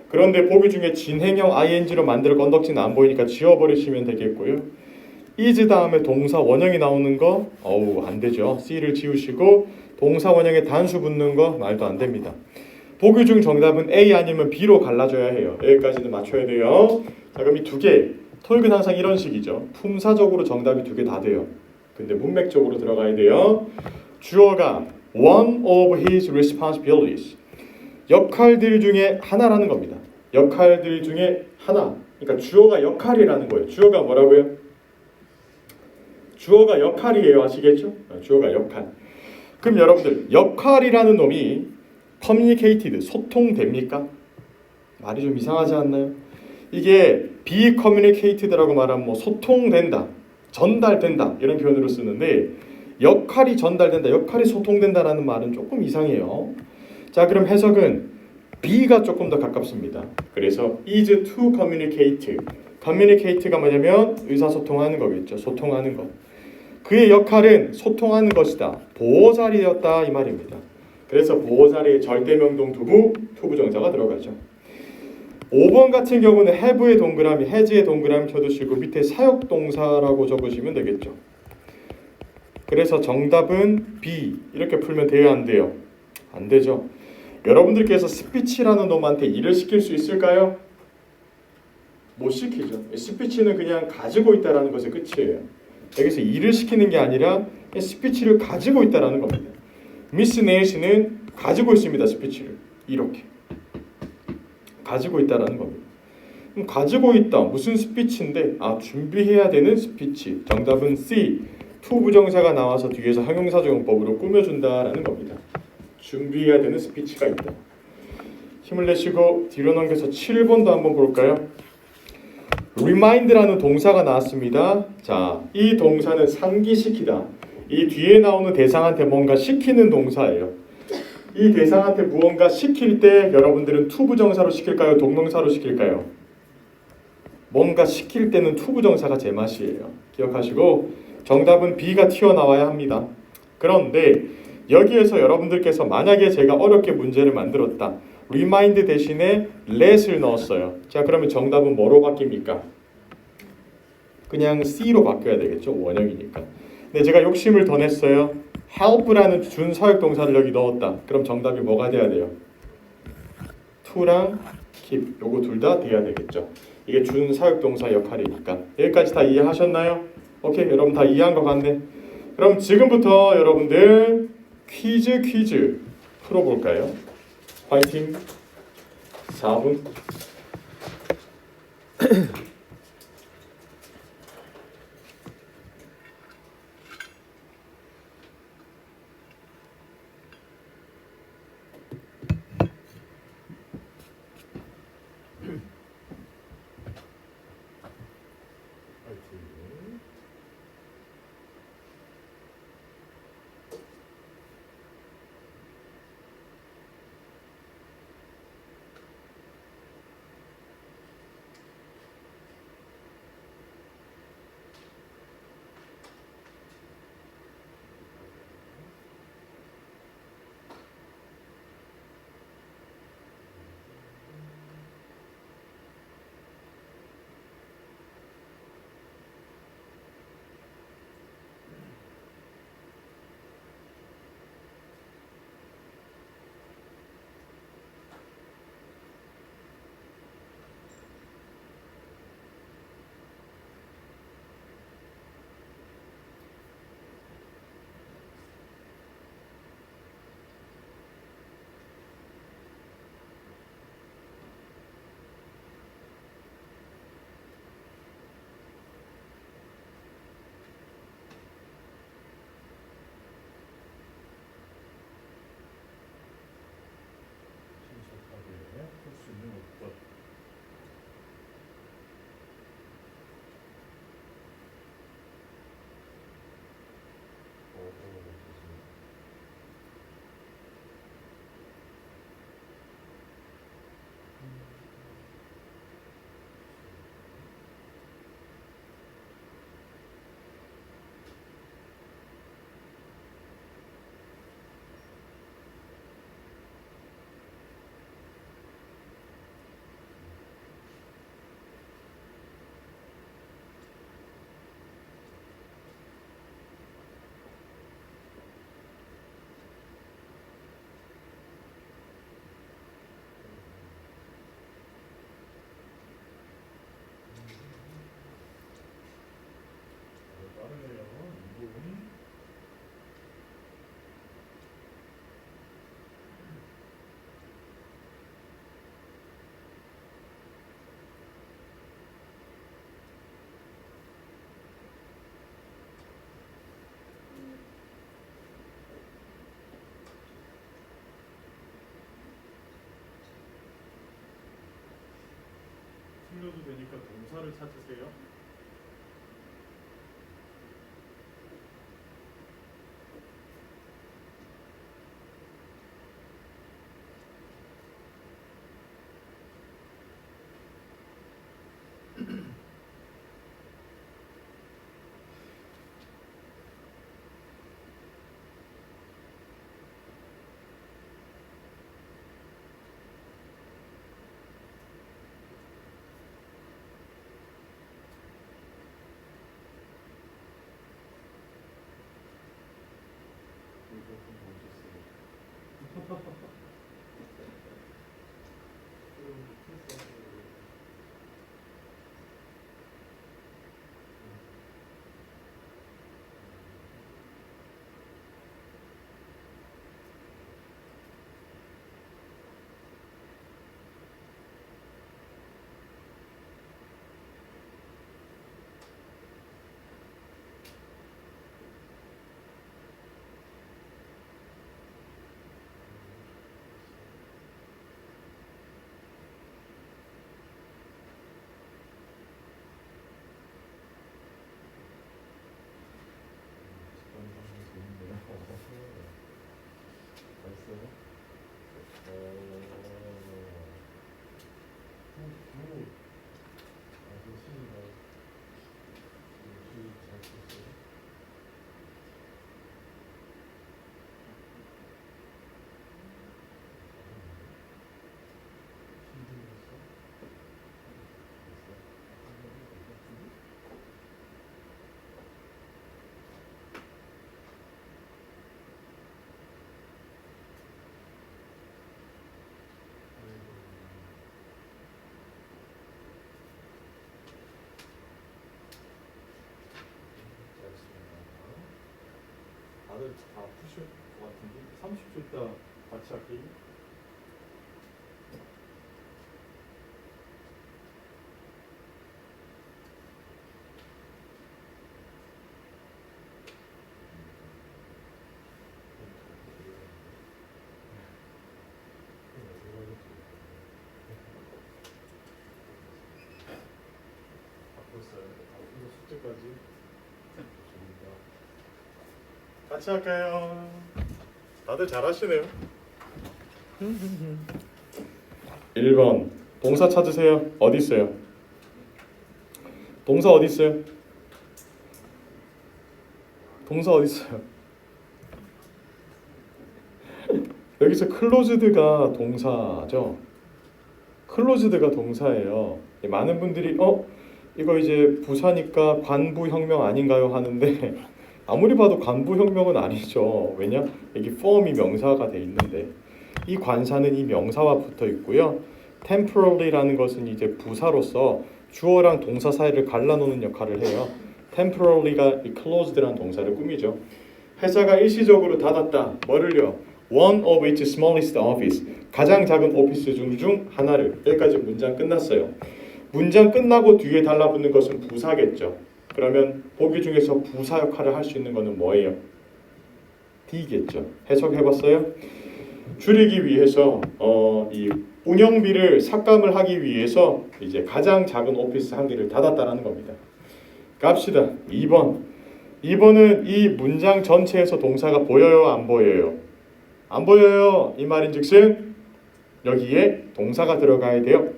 Speaker 1: 그런데 보기 중에 진행형 ing로 만들 건덕지는 안 보이니까 지워버리시면 되겠고요. is 다음에 동사 원형이 나오는 거 안 되죠. c를 지우시고 동사 원형에 단수 붙는 거 말도 안 됩니다. 보기 중 정답은 A 아니면 B로 갈라져야 해요. 여기까지는 맞춰야 돼요. 자, 그럼 이 2개 토익은 항상 이런 식이죠. 품사적으로 정답이 2개 다 돼요. 근데 문맥적으로 들어가야 돼요. 주어가 one of his responsibilities 역할들 중에 하나라는 겁니다. 역할들 중에 하나. 그러니까 주어가 역할이라는 거예요. 주어가 뭐라고요? 주어가 역할이에요. 아시겠죠? 주어가 역할. 그럼 여러분들 역할이라는 놈이 communicated, 소통됩니까? 말이 좀 이상하지 않나요? 이게 be communicated라고 말하면 뭐 소통된다, 전달된다 이런 표현으로 쓰는데 역할이 전달된다, 역할이 소통된다라는 말은 조금 이상해요. 자, 그럼 해석은 be가 조금 더 가깝습니다. 그래서 is to communicate. communicate가 뭐냐면 의사소통하는 거겠죠. 소통하는 것. 그의 역할은 소통하는 것이다. 보호자리였다 이 말입니다. 그래서 보호자리에 절대명동 두부, 투부정사가 들어가죠. 5번 같은 경우는 have의 동그라미, has의 동그라미 쳐두시고 밑에 사역동사라고 적으시면 되겠죠. 그래서 정답은 B 이렇게 풀면 돼요, 안 돼요? 안 되죠. 여러분들께서 스피치라는 놈한테 일을 시킬 수 있을까요? 못 시키죠. 스피치는 그냥 가지고 있다라는 것의 끝이에요. 여기서 일을 시키는 게 아니라 스피치를 가지고 있다라는 겁니다. 미스 네일스는 가지고 있습니다. 스피치를 이렇게 가지고 있다라는 겁니다. 그럼 가지고 있다 무슨 스피치인데 준비해야 되는 스피치. 정답은 C. to 부정사가 나와서 뒤에서 형용사적 용법으로 꾸며준다라는 겁니다. 준비해야 되는 스피치가 있다. 힘을 내쉬고 뒤로 넘겨서 7번도 한번 볼까요? remind라는 동사가 나왔습니다. 자, 이 동사는 상기시키다. 이 뒤에 나오는 대상한테 뭔가 시키는 동사예요. 이 대상한테 무언가 시킬 때 여러분들은 투부정사로 시킬까요? 동명사로 시킬까요? 뭔가 시킬 때는 투부정사가 제맛이에요. 기억하시고 정답은 B가 튀어나와야 합니다. 그런데 여기에서 여러분들께서 만약에 제가 어렵게 문제를 만들었다. remind 대신에 let을 넣었어요. 자, 그러면 정답은 뭐로 바뀝니까? 그냥 C로 바뀌어야 되겠죠. 원형이니까. 근데 제가 욕심을 더 냈어요. help라는 준사역동사를 여기 넣었다. 그럼 정답이 뭐가 돼야 돼요? to랑 keep 요거 둘 다 돼야 되겠죠. 이게 준사역동사 역할이니까. 여기까지 다 이해하셨나요? 오케이, 여러분 다 이해한 것 같네. 그럼 지금부터 여러분들 퀴즈 풀어볼까요? 화이팅! 4분. 풀수 있는 어떤 빠르네요. 이 부분. 틀려도 되니까 동사를 찾으세요. 다들 다 푸실 것 같은데 30초 있다 같이 할게요. 숙제까지 같이 할까요? 다들 잘하시네요. 1번 동사 찾으세요. 어디 있어요? 동사 어디 있어요? 동사 어디 있어요? 여기서 클로즈드가 동사죠. 클로즈드가 동사예요. 많은 분들이 이거 이제 부사니까 관부혁명 아닌가요? 하는데 아무리 봐도 관부혁명은 아니죠. 왜냐? 여기 form이 명사가 돼 있는데 이 관사는 이 명사와 붙어 있고요. temporarly라는 것은 이제 부사로서 주어랑 동사 사이를 갈라놓는 역할을 해요. temporarly가 이 closed라는 동사를 꾸미죠. 회사가 일시적으로 닫았다. 뭐를요? One of its smallest office. 가장 작은 오피스 중 하나를. 여기까지 문장 끝났어요. 문장 끝나고 뒤에 달라붙는 것은 부사겠죠. 그러면 보기 중에서 부사 역할을 할 수 있는 것은 뭐예요? D겠죠. 해석해봤어요? 줄이기 위해서 이 운영비를 삭감을 하기 위해서 이제 가장 작은 오피스 한 개를 닫았다라는 겁니다. 갑시다. 2번. 2번은 이 문장 전체에서 동사가 보여요? 안 보여요? 안 보여요. 이 말인즉슨 여기에 동사가 들어가야 돼요.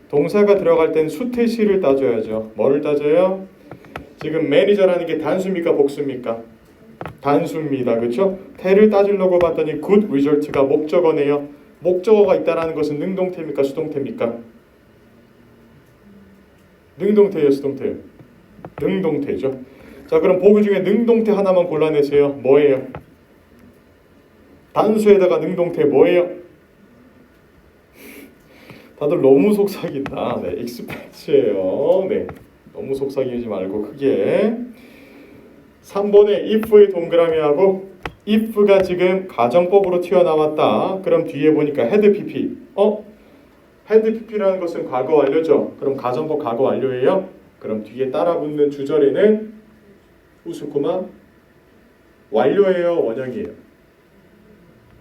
Speaker 1: 동사가 들어갈 땐 수태시를 따져야죠. 뭐를 따져요? 지금 매니저라는 게 단수입니까? 복수입니까? 단수입니다. 그렇죠? 태를 따지려고 봤더니 good result가 목적어네요. 목적어가 있다라는 것은 능동태입니까? 수동태입니까? 능동태예요? 수동태예요? 능동태죠. 자, 그럼 보기 중에 능동태 하나만 골라내세요. 뭐예요? 단수에다가 능동태 뭐예요? 다들 너무 속삭인다. 네, expect예요. 네, 너무 속삭이지 말고 크게. 3번에 if의 동그라미하고 if가 지금 가정법으로 튀어나왔다. 그럼 뒤에 보니까 had pp. had pp라는 것은 과거 완료죠. 그럼 가정법 과거 완료예요. 그럼 뒤에 따라붙는 주절에는 우스쿠마 완료예요, 원형이에요?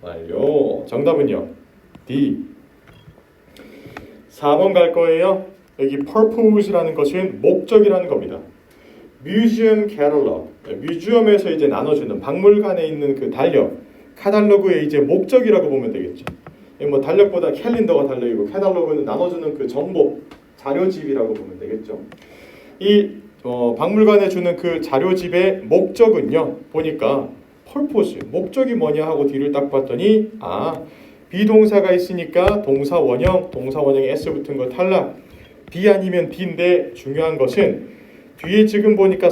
Speaker 1: 완료. 정답은요? D. 4번 갈 거예요. 여기 purpose라는 것은 목적이라는 겁니다. 뮤지엄 캐탈로그. 뮤지엄에서 이제 나눠주는 박물관에 있는 그 달력, 카탈로그의 이제 목적이라고 보면 되겠죠. 뭐 달력보다 캘린더가 달력이고 카탈로그는 나눠주는 그 정보 자료집이라고 보면 되겠죠. 이 박물관에 주는 그 자료집의 목적은요. 보니까 purpose, 목적이 뭐냐 하고 뒤를 딱 봤더니 비동사가 있으니까 동사 원형에 s 붙은 거 탈락. B 아니면 D인데 중요한 것은 뒤에 지금 보니까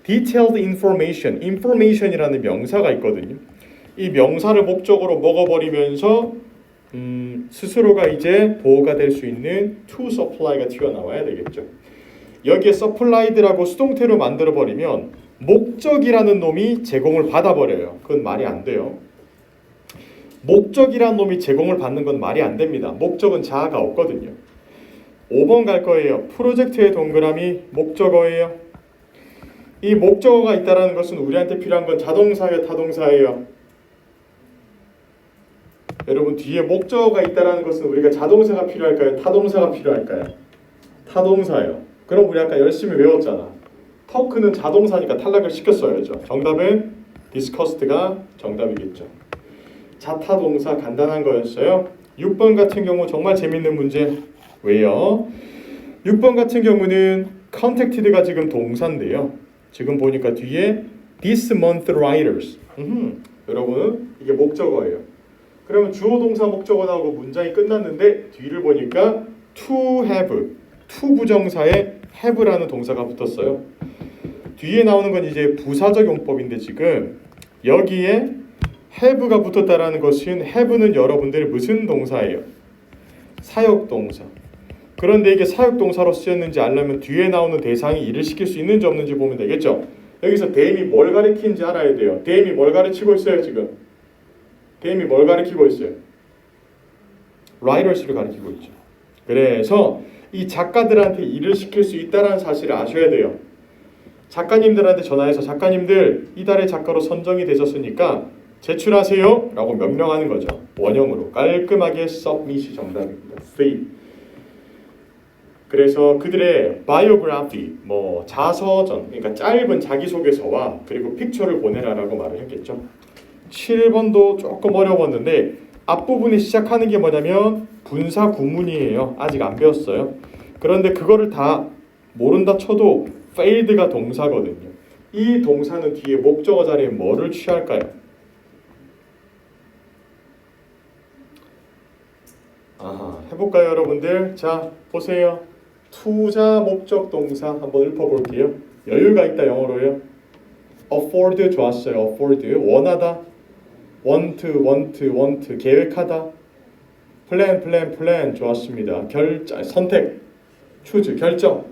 Speaker 1: detailed information이라는 명사가 있거든요. 이 명사를 목적으로 먹어버리면서 스스로가 이제 보호가 될 수 있는 to supply가 튀어나와야 되겠죠. 여기에 supplied라고 수동태로 만들어버리면 목적이라는 놈이 제공을 받아버려요. 그건 말이 안 돼요. 목적이라는 놈이 제공을 받는 건 말이 안 됩니다. 목적은 자아가 없거든요. 5번 갈 거예요. 프로젝트의 동그라미 목적어예요. 이 목적어가 있다는 것은 우리한테 필요한 건 자동사예요, 타동사예요? 여러분 뒤에 목적어가 있다는 것은 우리가 자동사가 필요할까요? 타동사가 필요할까요? 타동사예요. 그럼 우리 아까 열심히 외웠잖아. 터크는 자동사니까 탈락을 시켰어야죠. 정답은 discussed가 정답이겠죠. 자타동사 간단한 거였어요. 6번 같은 경우 정말 재밌는 문제. 왜요? 6번 같은 경우는 contacted가 지금 동사인데요. 지금 보니까 뒤에 this month writers. 여러분 이게 목적어예요. 그러면 주어 동사 목적어 나오고 문장이 끝났는데 뒤를 보니까 to have, to 부정사에 have라는 동사가 붙었어요. 뒤에 나오는 건 이제 부사적 용법인데 지금 여기에 have가 붙었다라는 것은 have는 여러분들이 무슨 동사예요? 사역동사. 그런데 이게 사역동사로 쓰였는지 알려면 뒤에 나오는 대상이 일을 시킬 수 있는지 없는지 보면 되겠죠. 여기서 대임이 뭘 가리키는지 알아야 돼요. 대임이 뭘 가르치고 있어요 지금? 대임이 뭘 가리키고 있어요? writers를 가리키고 있죠. 그래서 이 작가들한테 일을 시킬 수 있다는 사실을 아셔야 돼요. 작가님들한테 전화해서 작가님들 이달의 작가로 선정이 되셨으니까 제출하세요 라고 명령하는 거죠. 원형으로 깔끔하게 submit이 정답입니다. 3. 그래서 그들의 biography, 자서전, 그러니까 짧은 자기소개서와 그리고 픽처를 보내라라고 말을 했겠죠. 7번도 조금 어려웠는데 앞부분에 시작하는 게 뭐냐면 분사 구문이에요. 아직 안 배웠어요. 그런데 그거를 다 모른다 쳐도 failed가 동사거든요. 이 동사는 뒤에 목적어 자리에 뭐를 취할까요? 해볼까요 여러분들? 자 보세요. 투자 목적 동사 한번 읊어볼게요. 여유가 있다 영어로요. afford 좋았어요. afford 원하다. want 계획하다. plan 좋았습니다. 선택 choose 결정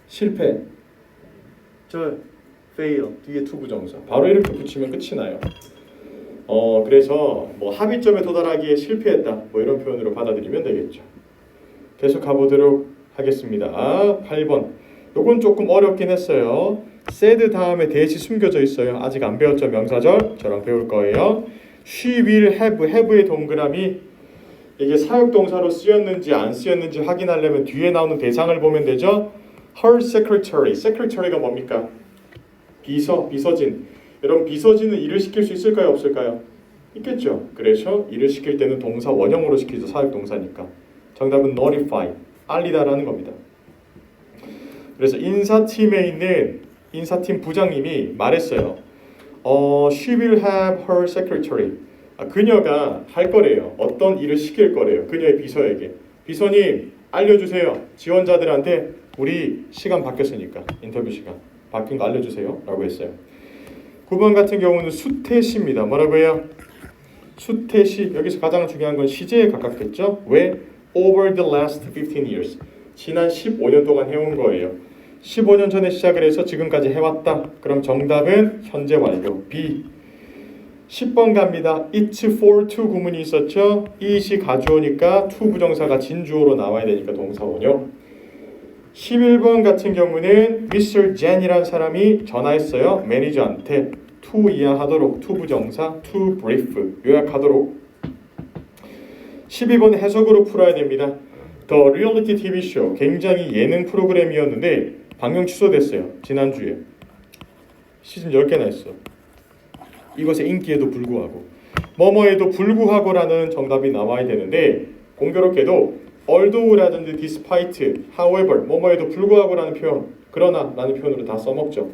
Speaker 1: 실패 fail 뒤에 to 부정사 바로 이렇게 붙이면 끝이 나요. 그래서 합의점에 도달하기에 실패했다 이런 표현으로 받아들이면 되겠죠. 계속 가보도록 하겠습니다. 8번 요건 조금 어렵긴 했어요. said 다음에 대시 숨겨져 있어요. 아직 안 배웠죠. 명사절 저랑 배울 거예요. she will have의 동그라미 이게 사역동사로 쓰였는지 안 쓰였는지 확인하려면 뒤에 나오는 대상을 보면 되죠. her secretary가 뭡니까? 비서진. 여러분 비서진은 일을 시킬 수 있을까요? 없을까요? 있겠죠. 그래서 일을 시킬 때는 동사 원형으로 시키죠. 사역동사니까. 정답은 notify, 알리다라는 겁니다. 그래서 인사팀에 있는 인사팀 부장님이 말했어요. She will have her secretary. 그녀가 할 거래요. 어떤 일을 시킬 거래요. 그녀의 비서에게. 비서님 알려주세요. 지원자들한테 우리 시간 바뀌었으니까 인터뷰 시간 바뀐 거 알려주세요 라고 했어요. 9번 같은 경우는 수태시입니다. 뭐라고 해요? 수태시. 여기서 가장 중요한 건 시제에 가깝겠죠. 왜? Over the last 15 years. 지난 15년 동안 해온 거예요. 15년 전에 시작을 해서 지금까지 해왔다. 그럼 정답은 현재 완료 B. 10번 갑니다. It's for to 구문이 있었죠. it이 가주어니까 to 부정사가 진주어로 나와야 되니까 동사 원형. 11번 같은 경우는 Mr. Jen이라는 사람이 전화했어요. 매니저한테 to 이해하도록 to 부정사 to brief 요약하도록. 12번 해석으로 풀어야 됩니다. The reality TV show 굉장히 예능 프로그램이었는데 방영 취소됐어요. 지난주에. 시즌 10개나 했어. 이것의 인기에도 불구하고 뭐뭐에도 불구하고라는 정답이 나와야 되는데 공교롭게도 although라든지 despite, however 뭐뭐에도 불구하고라는 표현 그러나 라는 표현으로 다 써먹죠.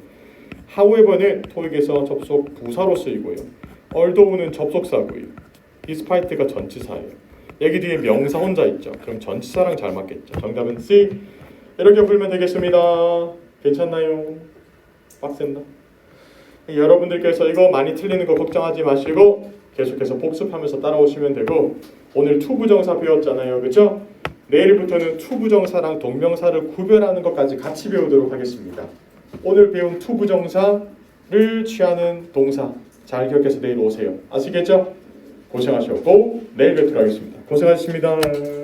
Speaker 1: however는 토익에서 접속 부사로 쓰이고요. although는 접속사고요. despite가 전치사예요. 여기 뒤에 명사 혼자 있죠. 그럼 전치사랑 잘 맞겠죠. 정답은 C. 이렇게 풀면 되겠습니다. 괜찮나요? 빡센다. 여러분들께서 이거 많이 틀리는 거 걱정하지 마시고 계속해서 복습하면서 따라오시면 되고 오늘 투부정사 배웠잖아요. 그렇죠? 내일부터는 투부정사랑 동명사를 구별하는 것까지 같이 배우도록 하겠습니다. 오늘 배운 투부정사를 취하는 동사 잘 기억해서 내일 오세요. 아시겠죠? 고생하셨고 내일 뵙도록 하겠습니다. 고생하셨습니다.